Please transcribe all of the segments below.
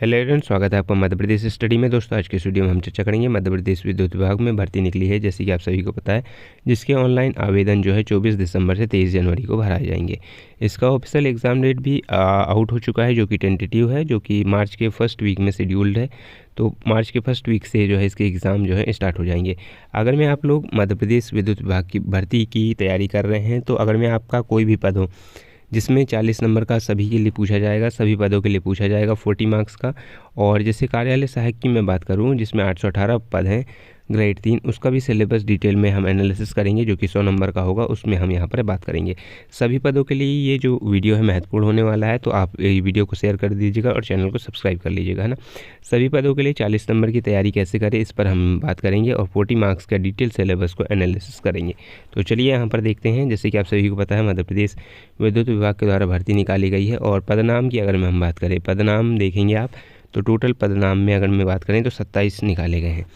Hello everyone, स्वागत है आपका मध्य प्रदेश स्टडी में। दोस्तों, आज के इस वीडियो में हम चर्चा करेंगे मध्य प्रदेश विद्युत विभाग में भर्ती निकली है, जैसे कि आप सभी को पता है, जिसके ऑनलाइन आवेदन जो है 24 दिसंबर से 23 जनवरी को भराए जाएंगे। इसका ऑफिशियल एग्ज़ाम डेट भी आउट हो चुका है, जो कि टेंटेटिव है, जो कि मार्च के फर्स्ट वीक में शेड्यूल्ड है। तो मार्च के फर्स्ट वीक से जो है इसके एग्ज़ाम जो है स्टार्ट हो जाएंगे। अगर मैं आप लोग मध्य प्रदेश विद्युत विभाग की भर्ती की तैयारी कर रहे हैं, तो अगर मैं आपका कोई भी पद हो जिसमें 40 नंबर का सभी के लिए पूछा जाएगा, सभी पदों के लिए पूछा जाएगा 40 मार्क्स का। और जैसे कार्यालय सहायक की मैं बात करूं, जिसमें 818 पद हैं ग्रेड 3, उसका भी सिलेबस डिटेल में हम एनालिसिस करेंगे, जो कि 100 नंबर का होगा, उसमें हम यहाँ पर बात करेंगे। सभी पदों के लिए ये जो वीडियो है महत्वपूर्ण होने वाला है, तो आप ये वीडियो को शेयर कर दीजिएगा और चैनल को सब्सक्राइब कर लीजिएगा, है ना। सभी पदों के लिए 40 नंबर की तैयारी कैसे करें, इस पर हम बात करेंगे और 40 मार्क्स का डिटेल सिलेबस को एनालिसिस करेंगे। तो चलिए यहाँ पर देखते हैं। जैसे कि आप सभी को पता है, मध्य प्रदेश विद्युत विभाग के द्वारा भर्ती निकाली गई है। और पदनाम की अगर हम बात करें, पदनाम देखेंगे आप, तो टोटल पदनाम में अगर मैं बात करें तो 27 निकाले गए हैं,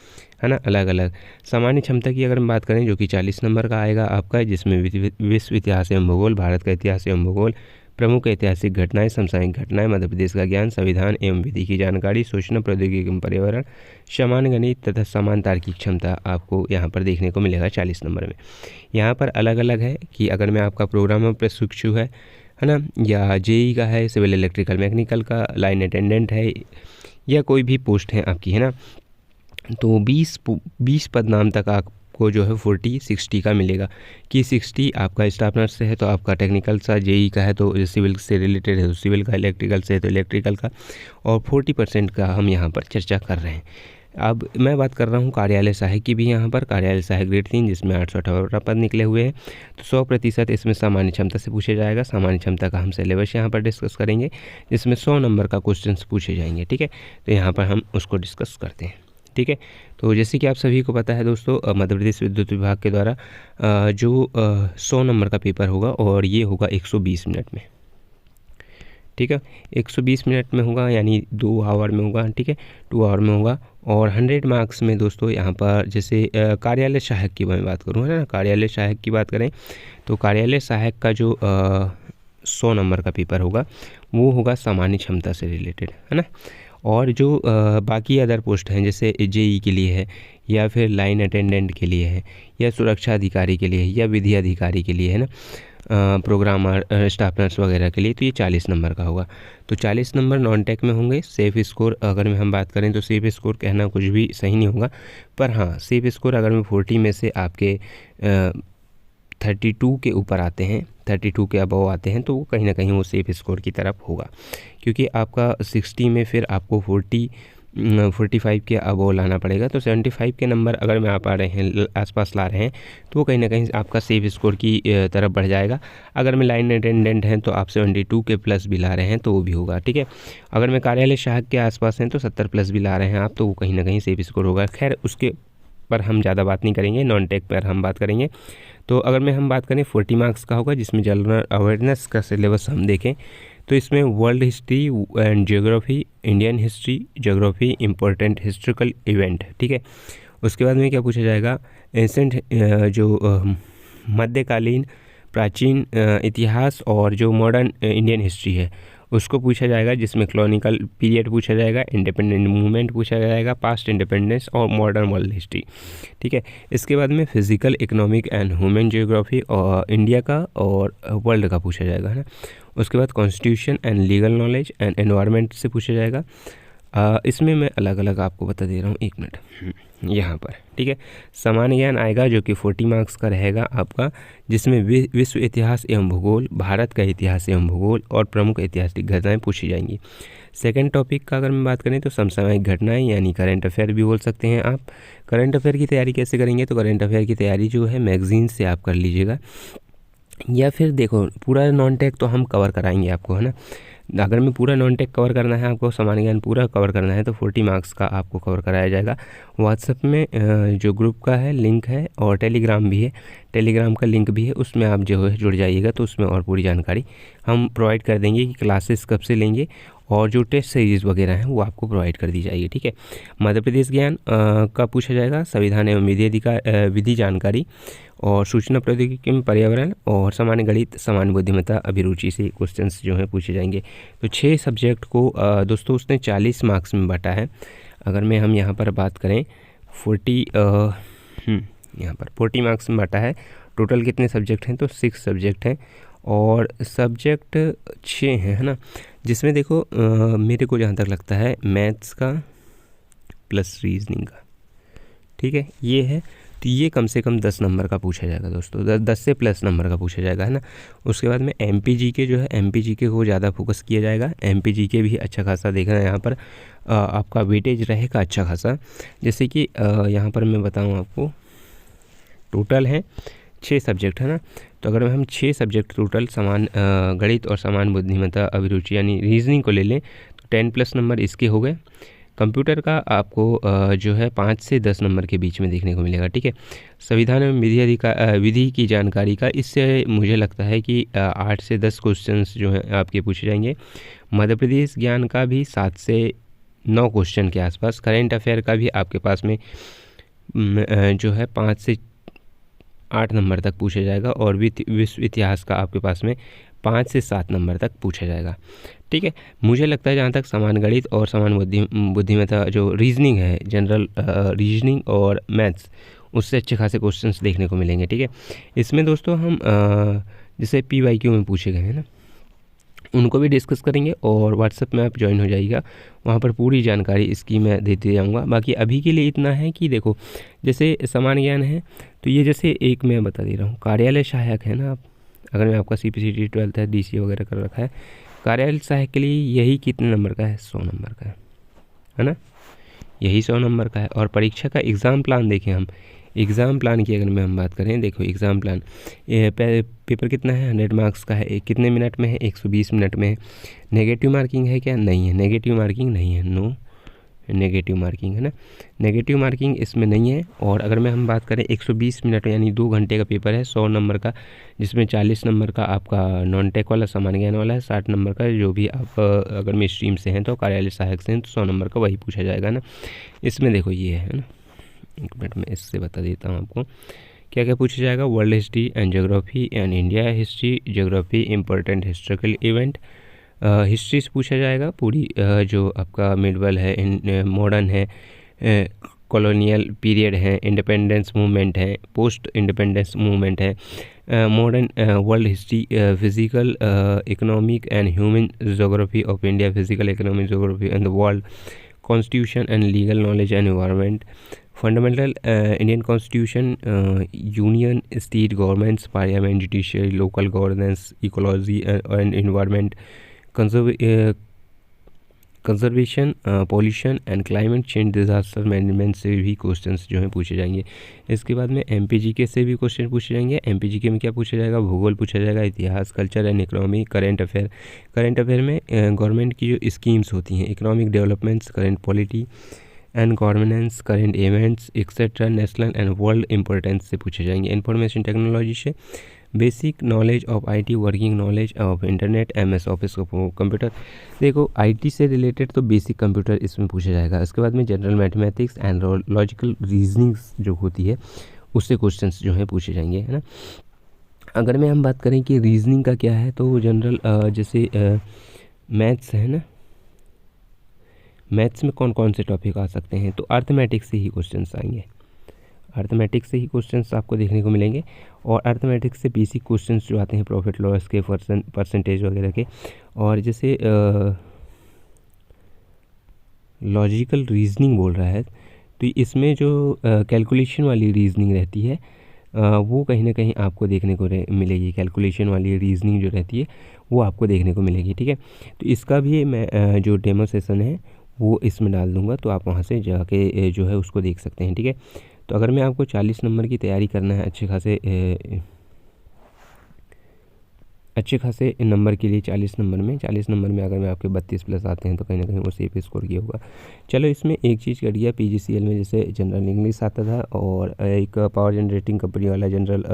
है ना, अलग अलग। सामान्य क्षमता की अगर हम बात करें, जो कि 40 नंबर का आएगा आपका, जिसमें विश्व इतिहास एवं भूगोल, भारत का इतिहास एवं भूगोल, प्रमुख ऐतिहासिक घटनाएं, समसामयिक घटनाएं, मध्य प्रदेश का ज्ञान, संविधान एवं विधि की जानकारी, सूचना प्रौद्योगिकी एवं पर्यावरण, समान गणित तथा समान तार्किक क्षमता आपको यहाँ पर देखने को मिलेगा 40 नंबर में। यहाँ पर अलग अलग है कि अगर मैं आपका प्रोग्रामर प्रशिक्षु है ना, या जेई का है, सिविल इलेक्ट्रिकल मैकेनिकल का, लाइन अटेंडेंट है, या कोई भी पोस्ट है आपकी, है ना, तो 20 पदनाम तक आपको जो है 40-60 का मिलेगा। कि 60 आपका स्टाफ नर्स से है तो आपका टेक्निकल सा, जेई का है तो सिविल से रिलेटेड है तो सिविल का, इलेक्ट्रिकल से है तो इलेक्ट्रिकल का, और 40% का हम यहाँ पर चर्चा कर रहे हैं। अब मैं बात कर रहा हूँ कार्यालय सहायक की भी। यहाँ पर कार्यालय सहायक ग्रेड 3, जिसमें 818 पद निकले हुए हैं, तो 100% इसमें सामान्य क्षमता से पूछा जाएगा। सामान्य क्षमता का हम सिलेबस यहाँ पर डिस्कस करेंगे, जिसमें 100 नंबर का क्वेश्चन पूछे जाएंगे, ठीक है। तो यहाँ पर हम उसको डिस्कस करते हैं, ठीक है। तो जैसे कि आप सभी को पता है दोस्तों, मध्य प्रदेश विद्युत विभाग के द्वारा जो 100 नंबर का पेपर होगा, और ये होगा 120 मिनट में, ठीक है। 120 मिनट में होगा, यानी 2 आवर में होगा, ठीक है, 2 आवर में होगा। और 100 मार्क्स में दोस्तों यहाँ पर जैसे कार्यालय सहायक की मैं बात करूँ, है ना, कार्यालय सहायक की बात करें तो कार्यालय सहायक का जो 100 नंबर का पेपर होगा, वो होगा सामान्य क्षमता से रिलेटेड, है ना। और जो बाकी अदर पोस्ट हैं, जैसे जेई के लिए है, या फिर लाइन अटेंडेंट के लिए है, या सुरक्षा अधिकारी के लिए है, या विधि अधिकारी के लिए, है ना, प्रोग्रामर, स्टाफ नर्स वगैरह के लिए, तो ये 40 नंबर का होगा। तो 40 नंबर नॉन टेक में होंगे। सेफ स्कोर अगर हम बात करें तो सेफ स्कोर कहना कुछ भी सही नहीं होगा, पर हाँ, सेफ स्कोर अगर मैं 40 में से आपके 32 के ऊपर आते हैं, 32 के अबव आते हैं, तो वो कहीं ना कहीं वो सेफ स्कोर की तरफ होगा। क्योंकि आपका 60 में फिर आपको 45 के अबव लाना पड़ेगा। तो 75 के नंबर अगर में आप आ रहे हैं, आसपास ला रहे हैं, तो वो कहीं ना कहीं आपका सेफ स्कोर की तरफ बढ़ जाएगा। अगर मैं लाइन अटेंडेंट हैं तो आप 72 के प्लस भी ला रहे हैं तो वो भी होगा, ठीक है। अगर मैं कार्यालय सहायक के आसपास हैं तो 70 प्लस भी ला रहे हैं आप, तो वो कहीं ना कहीं सेफ स्कोर होगा। खैर, उसके पर हम ज़्यादा बात नहीं करेंगे, नॉन टेक पर हम बात करेंगे। तो अगर मैं हम बात करें 40 मार्क्स का होगा, जिसमें जनरल अवेयरनेस का सिलेबस हम देखें तो इसमें world history and geography, Indian history, geography, important historical event, ठीक है। उसके बाद में क्या पूछा जाएगा, एंसेंट जो मध्यकालीन प्राचीन इतिहास और जो मॉडर्न इंडियन हिस्ट्री है उसको पूछा जाएगा, जिसमें कॉलोनिकल पीरियड पूछा जाएगा, इंडिपेंडेंट मूवमेंट पूछा जाएगा, पास्ट इंडिपेंडेंस और मॉडर्न वर्ल्ड हिस्ट्री, ठीक है। इसके बाद में physical, economic and human geography और इंडिया का और वर्ल्ड का पूछा जाएगा, है ना। उसके बाद constitution and legal knowledge and environment से पूछा जाएगा। इसमें मैं अलग अलग आपको बता दे रहा हूँ, एक मिनट यहाँ पर, ठीक है। सामान्य ज्ञान आएगा, जो कि 40 मार्क्स का रहेगा आपका, जिसमें विश्व इतिहास एवं भूगोल, भारत का इतिहास एवं भूगोल और प्रमुख ऐतिहासिक घटनाएं पूछी जाएंगी। सेकंड टॉपिक का अगर मैं बात करें तो समसामयिक घटनाएं, यानी करंट अफेयर भी बोल सकते हैं आप। करंट अफेयर की तैयारी कैसे करेंगे, तो करंट अफेयर की तैयारी जो है मैगजीन से आप कर लीजिएगा, या फिर देखो पूरा नॉन टेक तो हम कवर कराएंगे आपको, है ना। अगर मैं पूरा नॉन टेक कवर करना है, आपको सामान्य ज्ञान पूरा कवर करना है, तो 40 मार्क्स का आपको कवर कराया जाएगा। व्हाट्सएप में जो ग्रुप का है लिंक है, और टेलीग्राम भी है, टेलीग्राम का लिंक भी है, उसमें आप जो है जुड़ जाइएगा, तो उसमें और पूरी जानकारी हम प्रोवाइड कर देंगे कि क्लासेस कब से लेंगे और जो टेस्ट सीरीज़ वगैरह हैं वो आपको प्रोवाइड कर दी जाएगी। ठीक है, मध्य प्रदेश ज्ञान का पूछा जाएगा, संविधान एवं विधि जानकारी और सूचना प्रौद्योगिकी में पर्यावरण और सामान्य गणित, सामान्य बुद्धिमत्ता, अभिरुचि से क्वेश्चंस जो हैं पूछे जाएंगे। तो 6 सब्जेक्ट को दोस्तों उसने 40 मार्क्स में बांटा है। अगर मैं हम यहाँ पर बात करें 40 यहाँ पर 40 मार्क्स में बांटा है। टोटल कितने सब्जेक्ट हैं? तो 6 सब्जेक्ट हैं और सब्जेक्ट 6 हैं, है ना, जिसमें देखो मेरे को जहाँ तक लगता है मैथ्स का प्लस रीजनिंग का, ठीक है, ये है। तो ये कम से कम 10 नंबर का पूछा जाएगा दोस्तों, 10 से प्लस नंबर का पूछा जाएगा, है ना। उसके बाद में MPGK जो है, MPGK को ज़्यादा फोकस किया जाएगा। MPGK भी अच्छा खासा देखना है, यहाँ पर आपका वेटेज रहेगा अच्छा खासा। जैसे कि यहाँ पर मैं बताऊँ आपको, टोटल है 6 सब्जेक्ट, है ना। तो अगर हम 6 सब्जेक्ट टोटल समान गणित और समान बुद्धिमत्ता, अभिरुचि यानी रीजनिंग को ले लें तो 10 प्लस नंबर इसके हो गए। कंप्यूटर का आपको जो है 5 से 10 नंबर के बीच में देखने को मिलेगा। ठीक है, संविधान एवं विधि की जानकारी का, इससे मुझे लगता है कि 8 से 10 क्वेश्चंस जो हैं आपके पूछे जाएंगे। मध्य प्रदेश ज्ञान का भी 7 से 9 क्वेश्चन के आसपास। करेंट अफेयर का भी आपके पास में जो है 5 से 8 नंबर तक पूछा जाएगा और विश्व इतिहास का आपके पास में 5 से 7 नंबर तक पूछा जाएगा। ठीक है, मुझे लगता है जहाँ तक समान गणित और समान बुद्धिमत्ता जो रीजनिंग है, जनरल रीजनिंग और मैथ्स, उससे अच्छे खासे क्वेश्चंस देखने को मिलेंगे। ठीक है, इसमें दोस्तों हम जैसे PYQ में पूछे गए हैं ना, उनको भी डिस्कस करेंगे और व्हाट्सएप में आप ज्वाइन हो जाइएगा, वहाँ पर पूरी जानकारी इसकी मैं देते जाऊँगा। बाकी अभी के लिए इतना है कि देखो, जैसे सामान्य ज्ञान है तो ये जैसे एक मैं बता दे रहा हूँ, कार्यालय सहायक है ना, आप अगर मैं आपका CPCT 12th है, DCA वगैरह कर रखा है, कार्यालय सहायक के लिए यही कितने नंबर का है? 100 नंबर का है ना, यही 100 नंबर का है। और परीक्षा का एग्ज़ाम प्लान देखें हम, एग्ज़ाम प्लान की अगर मैं हम बात करें, देखो एग्ज़ाम प्लान पेपर कितना है? 100 मार्क्स का है। कितने मिनट में है? 120 मिनट में है। नेगेटिव मार्किंग है क्या? नहीं है, नेगेटिव मार्किंग नहीं है, नो नेगेटिव मार्किंग, है ना, नेगेटिव मार्किंग इसमें नहीं है। और अगर मैं हम बात करें 120 मिनट यानी 2 घंटे का पेपर है, 100 नंबर का, जिसमें 40 नंबर का आपका नॉन टेक वाला सामान्य ज्ञान वाला है, 60 नंबर का जो भी आप अगर में स्ट्रीम से हैं तो कार्यालय सहायक से हैं तो 100 नंबर का वही पूछा जाएगा ना। इसमें देखो ये है ना, एक मिनट में इससे बता देता हूँ आपको क्या क्या पूछा जाएगा। World history and geography and India history, geography important historical event, history से पूछा जाएगा पूरी, जो आपका मिडवल है, मॉडर्न है, कॉलोनियल पीरियड है, इंडिपेंडेंस मूवमेंट है, पोस्ट इंडिपेंडेंस मूवमेंट है, modern world history, physical economic and human geography of India, physical economic geography and the world, constitution and legal knowledge and environment, fundamental Indian constitution, union state governments, parliament, judiciary, local governance, ecology and environment, conservation, pollution and climate change, disaster management से भी questions जो हैं पूछे जाएंगे। इसके बाद में MPGK से भी क्वेश्चन पूछे जाएंगे। MPGK में क्या पूछा जाएगा? भूगोल पूछा जाएगा, इतिहास, culture and economy, current affair. Current affair में गवर्नमेंट की जो स्कीम्स होती हैं, economic developments, current polity and governance, current events etcetera, national and world importance से पूछे जाएंगे। इंफॉर्मेशन टेक्नोलॉजी से basic knowledge of IT, working knowledge of internet, MS office computer. देखो IT से रिलेटेड तो बेसिक कंप्यूटर इसमें पूछा जाएगा। इसके बाद में general mathematics and logical reasonings जो होती है उससे क्वेश्चंस जो हैं पूछे जाएंगे, है ना। अगर मैं हम बात करें कि रीजनिंग का क्या है, तो जनरल जैसे मैथ्स है ना, मैथ्स में कौन कौन से टॉपिक आ सकते हैं? तो अर्थमेटिक्स से ही क्वेश्चंस आएंगे, अर्थमेटिक्स से ही क्वेश्चंस आपको देखने को मिलेंगे। और अर्थमेटिक्स से बेसिक क्वेश्चंस जो आते हैं प्रॉफिट लॉस के, परसेंटेज वगैरह के। और जैसे लॉजिकल रीजनिंग बोल रहा है तो इसमें जो कैलकुलेशन वाली रीजनिंग रहती है वो कहीं ना कहीं आपको देखने को मिलेगी। कैलकुलेशन वाली रीजनिंग जो रहती है वो आपको देखने को मिलेगी। ठीक है, तो इसका भी मैं जो डेमो सेशन है वो इसमें डाल दूंगा, तो आप वहाँ से जाके जो है उसको देख सकते हैं। ठीक है, तो अगर मैं आपको 40 नंबर की तैयारी करना है अच्छे खासे नंबर के लिए, 40 नंबर में अगर मैं आपके 32 प्लस आते हैं तो कहीं ना कहीं वो सेफ स्कोर किया होगा। चलो, इसमें एक चीज़ कट गया PGCL में, जैसे जनरल इंग्लिश आता था और एक पावर जनरेटिंग कंपनी वाला जनरल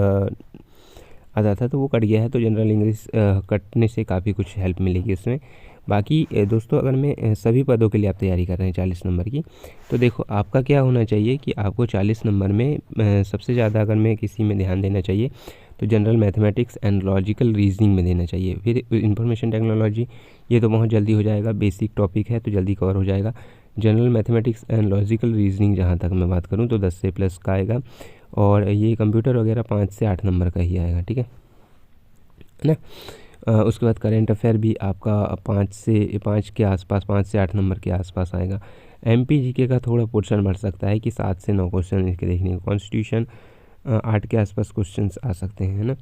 आता था, तो वो कट गया है। तो जनरल इंग्लिश कटने से काफ़ी कुछ हेल्प मिलेगी इसमें। बाकी दोस्तों अगर मैं सभी पदों के लिए आप तैयारी कर रहे हैं 40 नंबर की, तो देखो आपका क्या होना चाहिए कि आपको 40 नंबर में सबसे ज़्यादा अगर मैं किसी में ध्यान देना चाहिए तो general mathematics and logical reasoning में देना चाहिए। फिर इंफॉर्मेशन टेक्नोलॉजी, ये तो बहुत जल्दी हो जाएगा, बेसिक टॉपिक है तो जल्दी कवर हो जाएगा। General mathematics and logical reasoning जहाँ तक मैं बात करूँ तो 10 से प्लस का आएगा, और ये कंप्यूटर वगैरह 5 से 8 नंबर का ही आएगा, ठीक है ना। उसके बाद करेंट अफेयर भी आपका 5 के आसपास, 5 से 8 नंबर के आसपास आएगा। एमपी जीके का थोड़ा पोर्शन बढ़ सकता है कि 7 से 9 क्वेश्चन इसके देखने को। कॉन्स्टिट्यूशन 8 के आसपास क्वेश्चंस आ सकते हैं, है ना।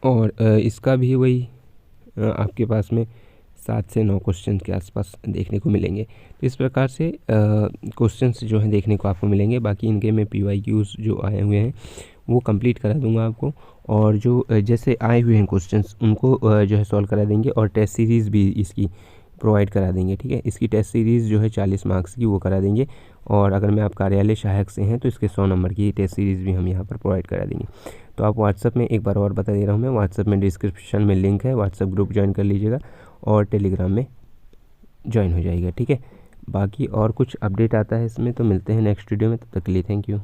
और इसका भी वही आपके पास में 7 से 9 क्वेश्चन के आसपास देखने को मिलेंगे। तो इस प्रकार से क्वेश्चंस जो हैं देखने को आपको मिलेंगे। बाकी इनके मैं PYQs जो आए हुए हैं वो कंप्लीट करा दूंगा आपको, और जो जैसे आए हुए हैं क्वेश्चंस उनको जो है सॉल्व करा देंगे, और टेस्ट सीरीज़ भी इसकी प्रोवाइड करा देंगे, ठीक है। इसकी टेस्ट सीरीज़ जो है 40 मार्क्स की वो करा देंगे, और अगर मैं आप कार्यालय सहायक से हैं तो इसके 100 नंबर की टेस्ट सीरीज़ भी हम यहाँ पर प्रोवाइड करा देंगे। तो आप व्हाट्सअप में एक बार और बता दे रहा हूँ मैं, व्हाट्सअप में डिस्क्रिप्शन में लिंक है, व्हाट्सअप ग्रुप ज्वाइन कर लीजिएगा और टेलीग्राम में ज्वाइन हो जाइएगा, ठीक है। बाकी और कुछ अपडेट आता है इसमें तो मिलते हैं नेक्स्ट वीडियो में, तब तक के लिए थैंक यू।